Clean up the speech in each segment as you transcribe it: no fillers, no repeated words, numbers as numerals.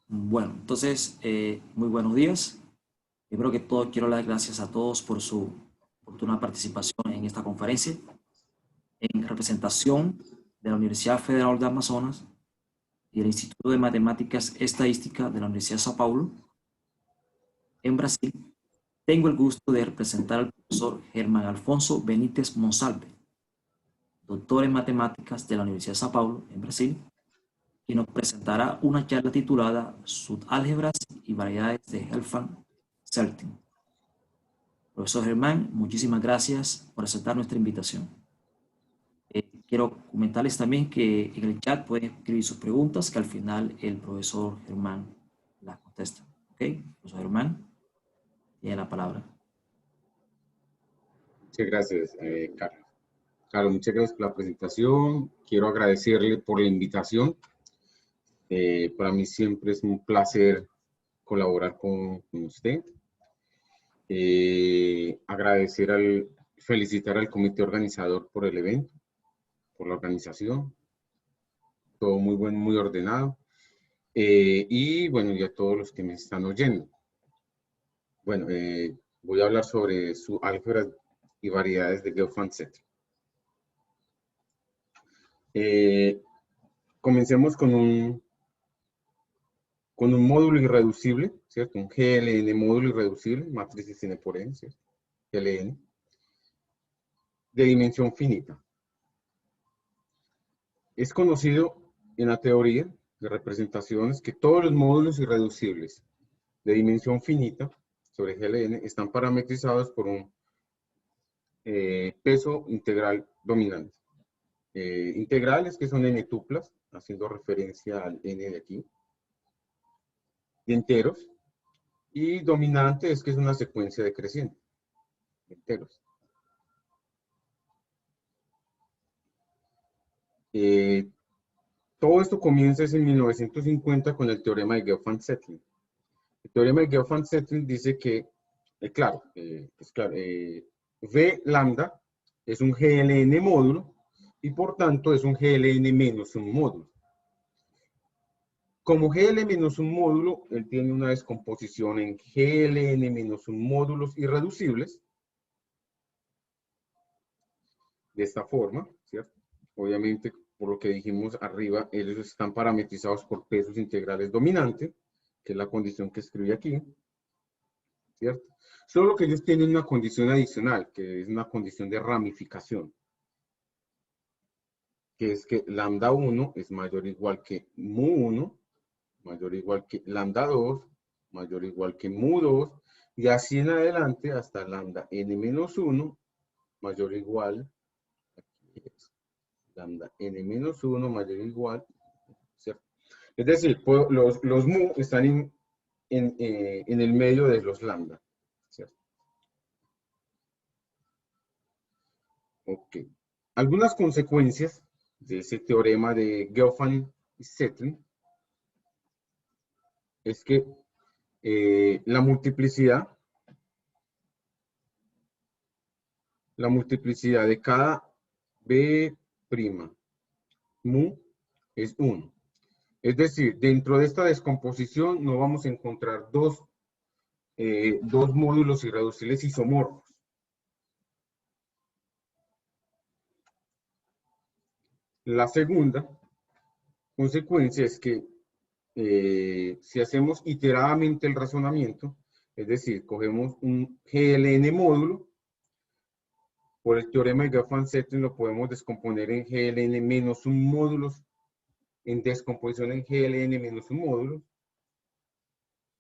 Bueno, entonces, muy buenos días. Primero que todo, quiero dar gracias a todos por su oportuna participación en esta conferencia. En representación de la Universidad Federal de Amazonas y el Instituto de Matemáticas Estadística de la Universidad de Sao Paulo, en Brasil, tengo el gusto de representar al profesor Germán Alfonso Benítez Monsalve, doctor en Matemáticas de la Universidad de Sao Paulo, en Brasil, y nos presentará una charla titulada Subálgebras y variedades de Helfand-Seltyn. Profesor Germán, muchísimas gracias por aceptar nuestra invitación. Quiero comentarles también que en el chat pueden escribir sus preguntas, que al final el profesor Germán las contesta. ¿Ok? Profesor Germán, tiene la palabra. Muchas gracias, Carlos. Carlos, muchas gracias por la presentación. Quiero agradecerle por la invitación. Para mí siempre es un placer colaborar con usted. Felicitar al comité organizador por el evento, por la organización. Todo muy bueno, muy ordenado. Y bueno, y a todos los que me están oyendo. Bueno, voy a hablar sobre su álgebras y variedades de Gelfand-Seltyn. Comencemos con un módulo irreducible, ¿cierto? Un GLN módulo irreducible, matrices N por N, ¿cierto? GLN, de dimensión finita. Es conocido en la teoría de representaciones que todos los módulos irreducibles de dimensión finita sobre GLN están parametrizados por un peso integral dominante. Integrales que son n tuplas, haciendo referencia al n de aquí, de enteros, y dominante es que es una secuencia decreciente de enteros. Todo esto comienza en 1950 con el teorema de Gelfand-Seltyn. El teorema de Gelfand-Seltyn dice que, V lambda es un GLN módulo y por tanto es un GLN menos un módulo. Como GL menos un módulo, él tiene una descomposición en GLN menos un módulos irreducibles. De esta forma, ¿cierto? Obviamente, por lo que dijimos arriba, ellos están parametrizados por pesos integrales dominante, que es la condición que escribí aquí, ¿cierto? Solo que ellos tienen una condición adicional, que es una condición de ramificación, que es que lambda 1 es mayor o igual que mu 1, mayor o igual que lambda 2, mayor o igual que mu 2, y así en adelante hasta lambda n menos 1, mayor o igual, aquí es, lambda n menos 1 mayor o igual, ¿cierto? Es decir, los mu están en el medio de los lambda, ¿cierto? Ok. Algunas consecuencias de ese teorema de Gelfand-Seltyn es que la multiplicidad de cada B' mu es 1. Es decir, dentro de esta descomposición no vamos a encontrar dos módulos irreducibles isomorfos. La segunda consecuencia es que si hacemos iteradamente el razonamiento, es decir, cogemos un GLN módulo, por el teorema de Gelfand-Seltyn lo podemos descomponer en GLN menos un módulos, en descomposición en GLN menos un módulo,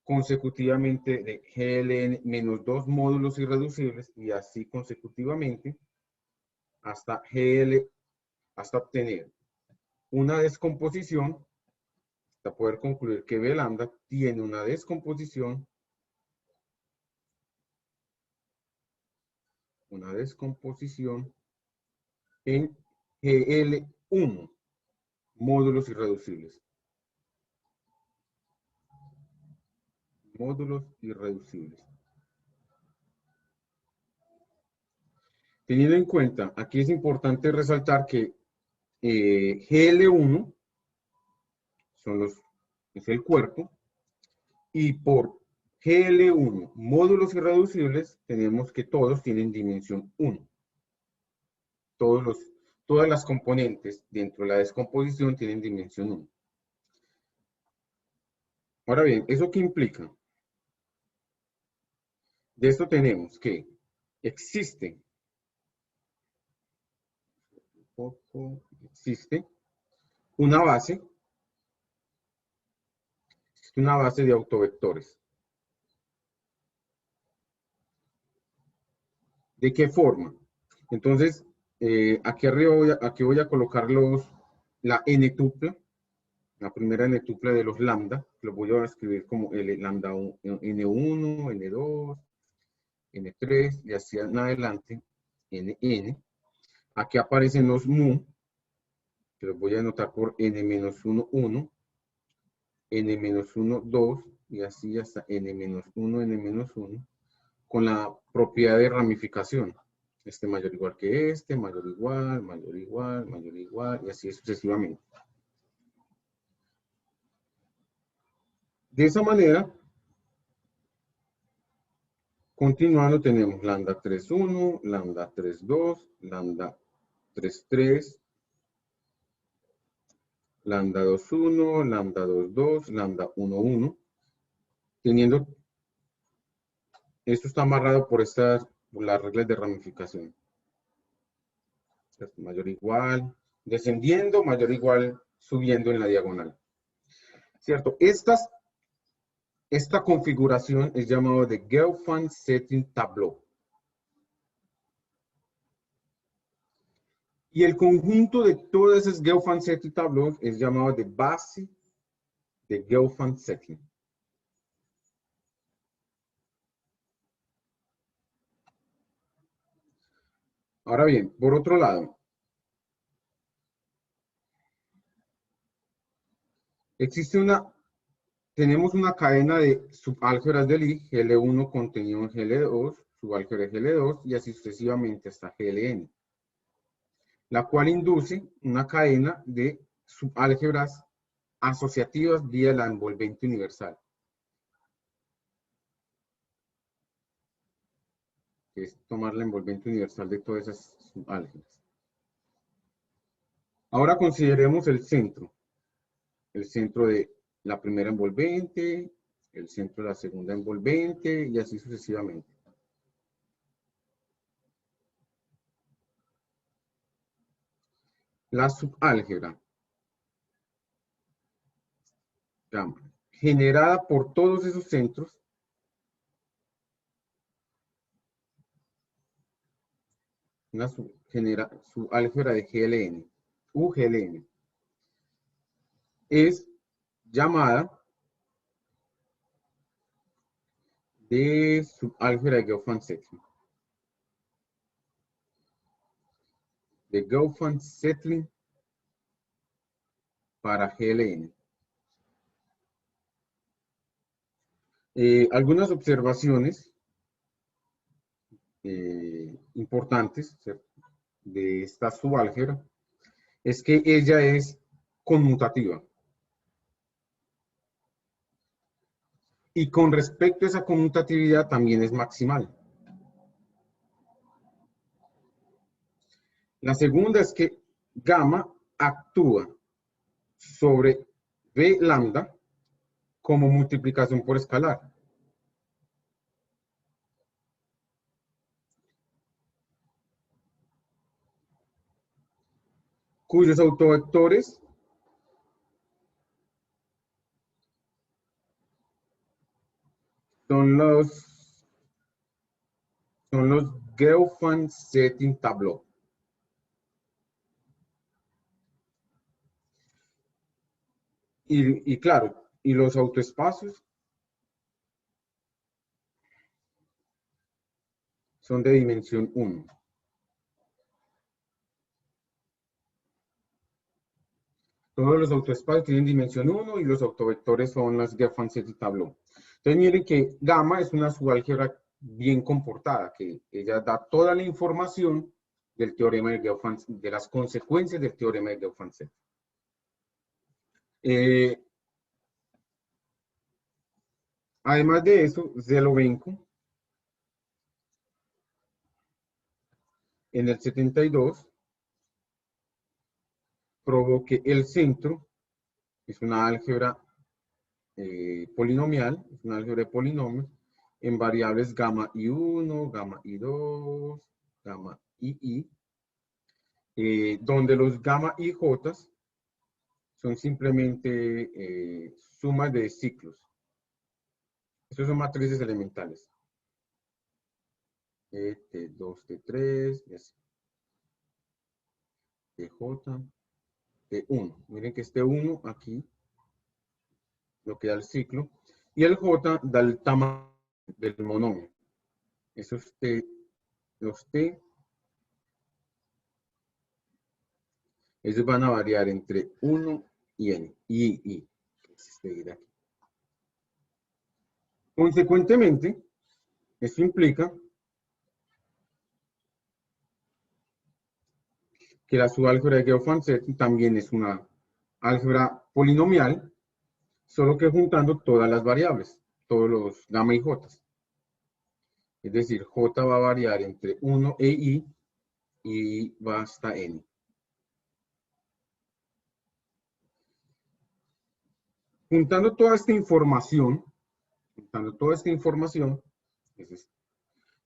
consecutivamente de GLN menos dos módulos irreducibles y así consecutivamente hasta hasta obtener una descomposición, hasta poder concluir que B lambda tiene una descomposición en GL1 módulos irreducibles. Teniendo en cuenta, aquí es importante resaltar que GL1 es el cuerpo, Y por GL1, módulos irreducibles, tenemos que todos tienen dimensión 1. Todas las componentes dentro de la descomposición tienen dimensión 1. Ahora bien, ¿eso qué implica? De esto tenemos que existe una base de autovectores. ¿De qué forma? Entonces, aquí arriba voy a colocar la n tupla, la primera n tupla de los lambda, lo voy a escribir como lambda n1, n2, n3, y así en adelante, nn. Aquí aparecen los mu, que los voy a anotar por n-1, 1, n-1, 2, y así hasta n-1, n-1, con la propiedad de ramificación. Este mayor igual que este, mayor igual, mayor igual, mayor igual, y así sucesivamente. De esa manera, continuando, tenemos lambda 3.1, lambda 3.2, lambda 3.3, lambda 2.1, lambda 2.2, lambda 1.1, teniendo, esto está amarrado por las reglas de ramificación. Mayor igual, descendiendo, mayor igual, subiendo en la diagonal. ¿Cierto? Esta configuración es llamada de Gelfand Setting Tableau. Y el conjunto de todas esas Gelfand Setting Tableaux es llamado de base de Gelfand Setting. Ahora bien, por otro lado, tenemos una cadena de subálgebras de Lie, GL1 contenido en GL2, subálgebra de GL2, y así sucesivamente hasta GLN, la cual induce una cadena de subálgebras asociativas vía la envolvente universal, que es tomar la envolvente universal de todas esas subálgebras. Ahora consideremos el centro de la primera envolvente, el centro de la segunda envolvente, y así sucesivamente. La subálgebra generada por todos esos centros una subálgebra de GLN, UGLN, es llamada de subálgebra de Gelfand Setting. De Gelfand Setting para GLN. Algunas observaciones importantes, ¿cierto?, de esta subálgebra es que ella es conmutativa. Y con respecto a esa conmutatividad también es maximal. La segunda es que gamma actúa sobre B lambda como multiplicación por escalar. Cuyos autovectores son los Gelfand Setting Tableau. Y claro, y los autoespacios son de dimensión 1. Todos los autoespacios tienen dimensión 1 y los autovectores son las Gelfand Setting Tableau. Entonces miren que gamma es una subálgebra bien comportada, que ella da toda la información del teorema de Gelfand, de las consecuencias del teorema de Gelfand Setting. Además de eso, Zelovenko en el 72 probó que el centro es una álgebra polinomial, es una álgebra de polinomios en variables gamma i1, gamma i2, gamma ii, donde los gamma ij son simplemente sumas de ciclos. Estos son matrices elementales. T2, T3, y así. TJ, T1. Miren que este 1 aquí lo que da el ciclo. Y el J da el tamaño del monomio. Esos T, los T, esos van a variar entre 1 y N. I. Consecuentemente, esto implica que la subálgebra de Geoff-Vanzetti también es una álgebra polinomial, solo que juntando todas las variables, todos los gamma y j. Es decir, j va a variar entre 1 e i y va hasta n. Juntando toda esta información,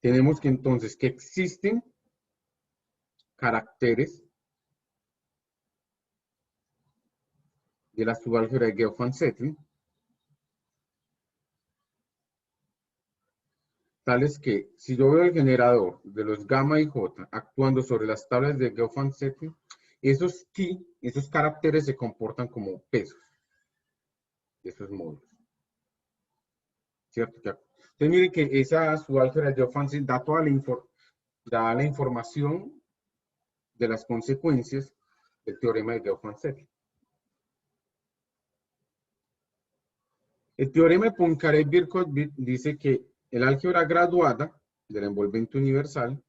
tenemos que entonces que existen caracteres de la subálgebra de Geoff-Vanzetti, tales que si yo veo el generador de los gamma y j actuando sobre las tablas de Geoff-Vanzetti, esos caracteres se comportan como pesos de esos módulos. ¿Cierto? Entonces miren que esa subálgebra de Geoff-Vanzetti da toda la información de las consecuencias del teorema de Geoff-Vanzetti. El teorema de Poincaré-Birkhoff dice que el álgebra graduada de la envolvente universal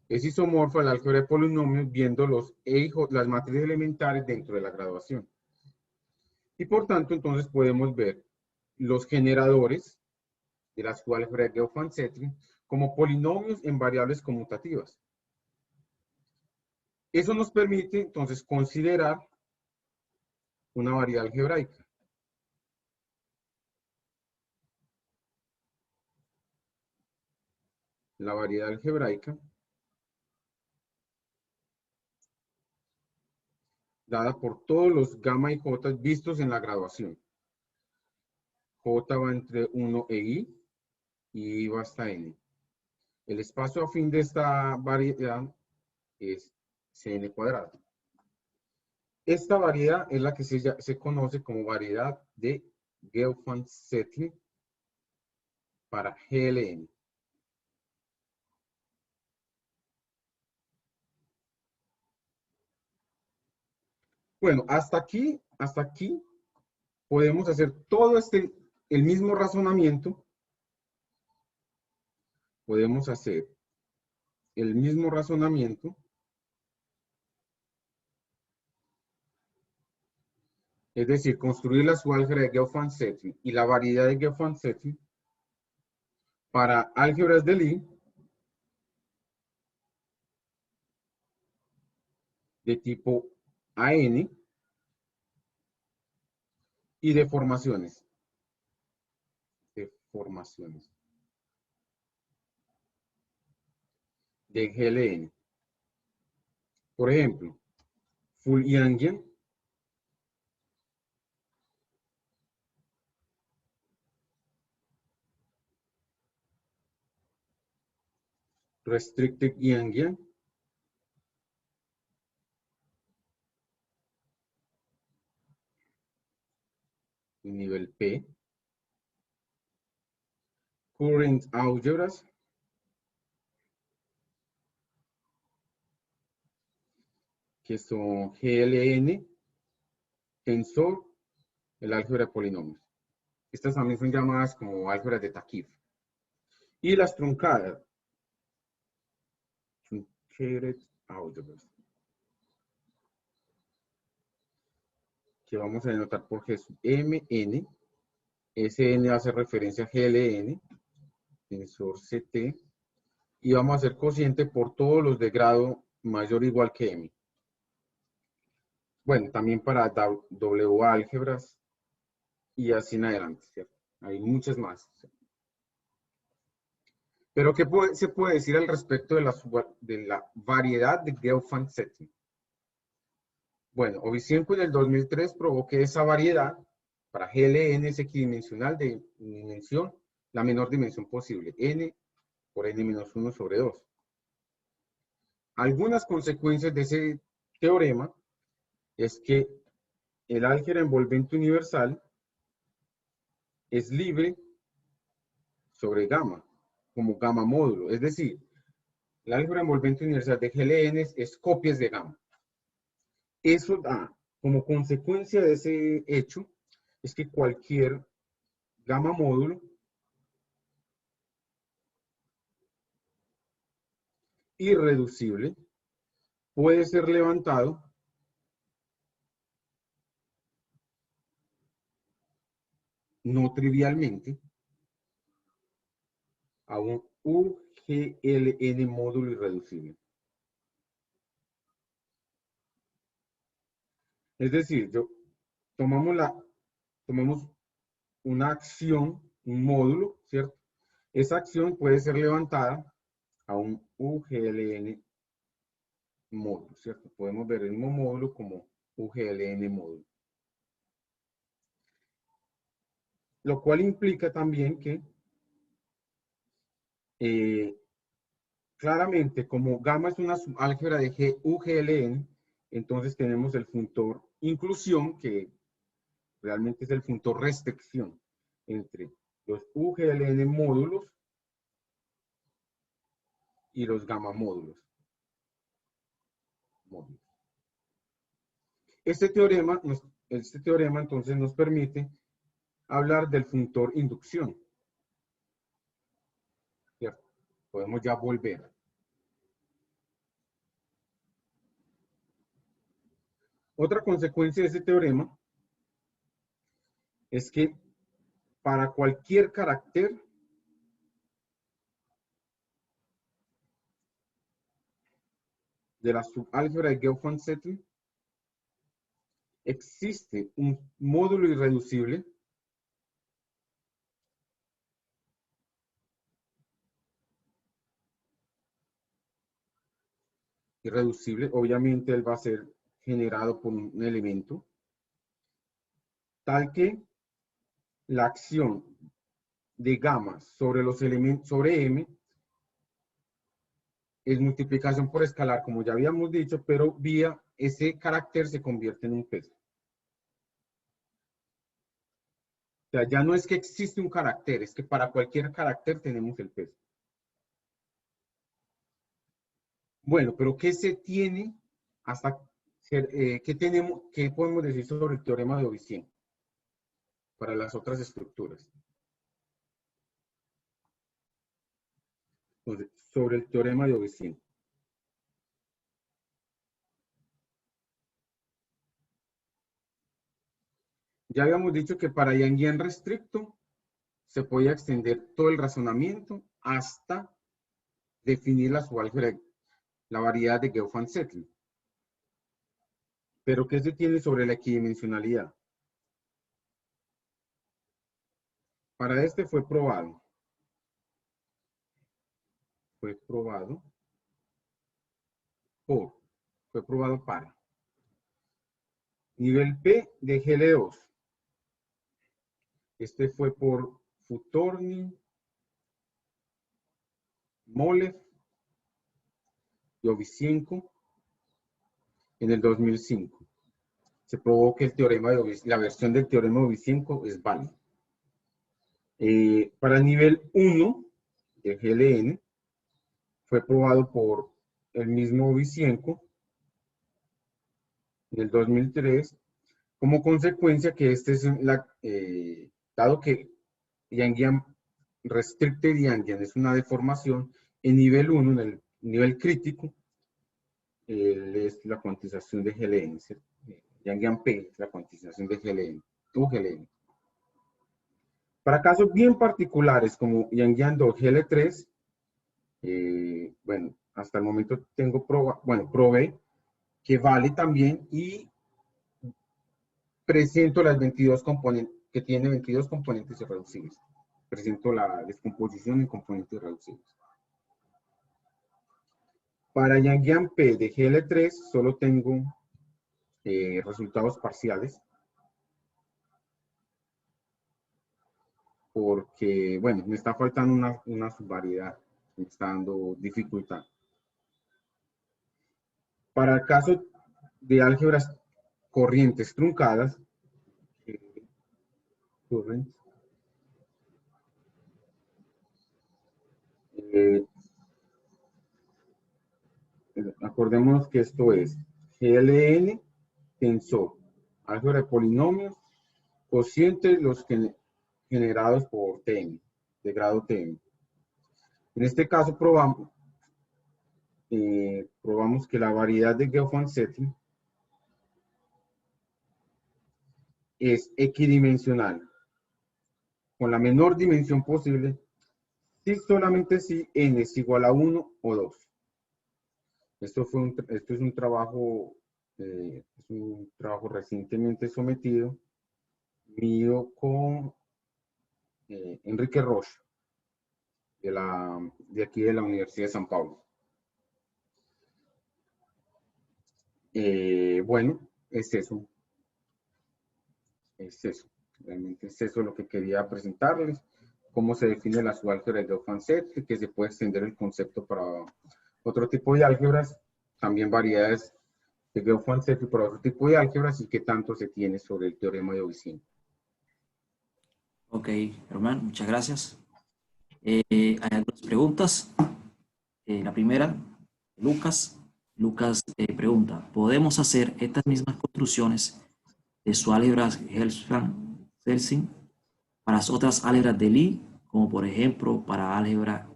es isomorfa al álgebra de polinomios viendo las matrices elementales dentro de la graduación. Y por tanto, entonces podemos ver los generadores de la subálgebra de Geoff-Vanzetti como polinomios en variables conmutativas. Eso nos permite entonces considerar una variedad algebraica. La variedad algebraica dada por todos los gamma y j vistos en la graduación. J va entre 1 e i y va hasta n. El espacio afín de esta variedad es Cn cuadrado. Esta variedad es la que se conoce como variedad de Geoff-Vanzetti para GLN. Bueno, hasta aquí podemos hacer todo el mismo razonamiento. Podemos hacer el mismo razonamiento. Es decir, construir la subálgebra de Geoff-Vanzetti y la variedad de Geoff-Vanzetti para álgebras de Lie de tipo AN y deformaciones. De GLN. Por ejemplo, Full-Yangian Restricted Yangian nivel P, Current Algebras, que son GLN, Tensor, el álgebra de polinomios. Estas también son llamadas como álgebras de Takif. Y las truncadas, Truncated Algebras, que vamos a denotar por G sub Mn. Sn hace referencia a GLN, tensor Ct, y vamos a hacer cociente por todos los de grado mayor o igual que M. Bueno, también para W álgebras y así en adelante, ¿cierto? Hay muchas más. Pero ¿qué se puede decir al respecto de la variedad de Gelfand-Setting? Bueno, Ovizienko en el 2003 probó que esa variedad para GLN es equidimensional de dimensión, la menor dimensión posible, n por n-1 sobre 2. Algunas consecuencias de ese teorema es que el álgebra envolvente universal es libre sobre gamma, como gamma módulo. Es decir, el álgebra envolvente universal de GLN es copias de gamma. Eso da, como consecuencia de ese hecho, es que cualquier gamma módulo irreducible puede ser levantado no trivialmente a un UGLN módulo irreducible. Es decir, tomamos una acción, un módulo, ¿cierto? Esa acción puede ser levantada a un UGLN módulo, ¿cierto? Podemos ver el mismo módulo como UGLN módulo. Lo cual implica también que claramente, como gamma es una subálgebra de UGLN, entonces tenemos el funtor inclusión, que realmente es el funtor restricción entre los UGLN módulos y los gamma módulos. Este teorema entonces nos permite hablar del funtor inducción. ¿Cierto? Podemos ya volver. Otra consecuencia de ese teorema es que para cualquier carácter de la subálgebra de Gelfand-Setting existe un módulo irreducible obviamente él va a ser generado por un elemento, tal que la acción de gamma sobre los elementos, sobre M, es multiplicación por escalar, como ya habíamos dicho, pero vía ese carácter se convierte en un peso. O sea, ya no es que existe un carácter, es que para cualquier carácter tenemos el peso. Bueno, pero ¿qué se tiene hasta qué podemos decir sobre el teorema de Ovizienko para las otras estructuras? Entonces, sobre el teorema de Ovizienko. Ya habíamos dicho que para Yangian restricto se podía extender todo el razonamiento hasta definir la subálgebra, la variedad de Gelfand-Setting. Pero ¿qué se tiene sobre la equidimensionalidad? Para este fue probado para nivel P de GL2. Este fue por Futorni, Molev y Ovizienko en el 2005. Se probó que la versión del teorema de Ovizienko es válida. Para el nivel 1 de GLN fue probado por el mismo Ovizienko en el 2003, como consecuencia que dado que Yangian restricted Yangian es una deformación, en nivel 1, en el nivel crítico, es la cuantización de GLN, Yang P, la cuantización de GLN, GLN. Para casos bien particulares como Yang 2, GL3, bueno, hasta el momento probé que vale también y presento las 22 componentes, que tiene 22 componentes irreducibles. Presento la descomposición en componentes reducibles. Para Yang P de GL3 solo tengo resultados parciales, porque, bueno, me está faltando una subvariedad, me está dando dificultad. Para el caso de álgebras corrientes truncadas, acordémonos que esto es GLN, tensor, álgebra de polinomios, cocientes los generados por Tm, de grado Tm. En este caso probamos que la variedad de Gelfand-Setting es equidimensional, con la menor dimensión posible, si solamente si n es igual a 1 o 2. Esto es un trabajo recientemente sometido, mío con Enrique Roche, de aquí de la Universidad de San Pablo. Bueno, es eso. Es eso. Realmente es eso lo que quería presentarles. Cómo se define la subálgebra de Gelfand-Setting, que se puede extender el concepto para otro tipo de álgebras, también variedades de Gelfand-Setting para otro tipo de álgebras y qué tanto se tiene sobre el teorema de Ovisino. Ok, Germán, muchas gracias. Hay algunas preguntas. La primera, Lucas. Lucas pregunta, ¿podemos hacer estas mismas construcciones de su álgebra Gelfand-Setting para las otras álgebras de Lie, como por ejemplo para álgebra,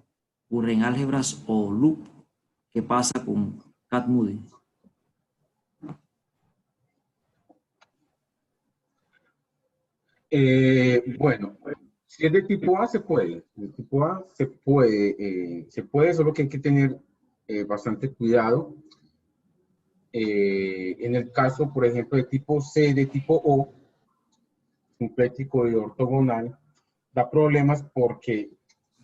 ocurren álgebras o loop? ¿Qué pasa con Cat-Moody? Bueno, si es de tipo A, se puede. De tipo A se puede, solo que hay que tener bastante cuidado. En el caso, por ejemplo, de tipo C, de tipo O, simplético y ortogonal, da problemas porque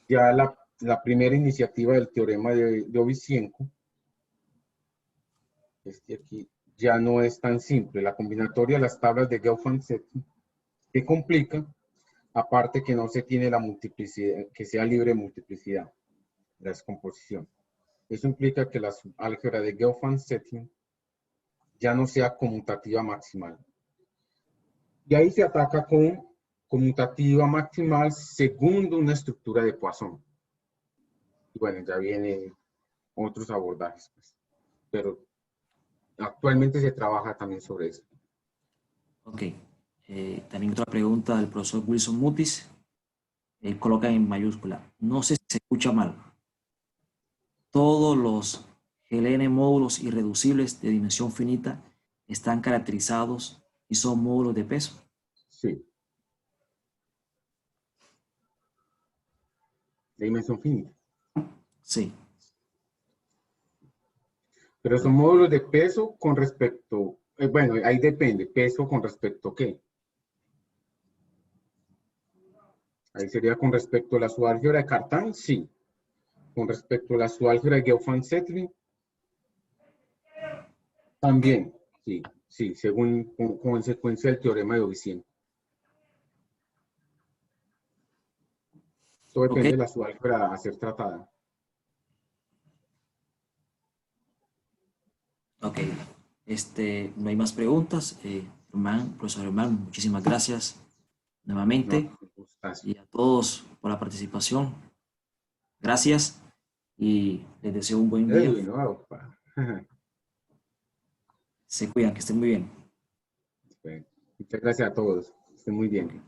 ya la primera iniciativa del teorema de Ovisienkov, este aquí, ya no es tan simple. La combinatoria de las tablas de Gelfand-Setting se complica, aparte que no se tiene la multiplicidad, que sea libre de multiplicidad, la descomposición. Eso implica que la álgebra de Gelfand-Setting ya no sea conmutativa maximal. Y ahí se ataca con conmutativa maximal según una estructura de Poisson. Y bueno, ya vienen otros abordajes, pues. Pero actualmente se trabaja también sobre eso. Ok. También otra pregunta del profesor Wilson Mutis. Él coloca en mayúscula. No sé si se escucha mal. Todos los GLN módulos irreducibles de dimensión finita están caracterizados y son módulos de peso. Sí. De dimensión finita. Sí. Pero son módulos de peso con respecto, bueno, ahí depende, peso con respecto a qué. Ahí sería con respecto a la subálgebra de Cartan, sí. Con respecto a la subálgebra de Gelfand-Setting, también, sí, sí, según consecuencia del teorema de Ovisien. Todo Ok. depende de la subálgebra a ser tratada. Ok. No hay más preguntas. Profesor Germán, muchísimas gracias No, nuevamente y a todos por la participación. Gracias y les deseo un buen día. Edwin, wow. Se cuidan, que estén muy bien. Muchas gracias a todos. Estén muy bien. Okay.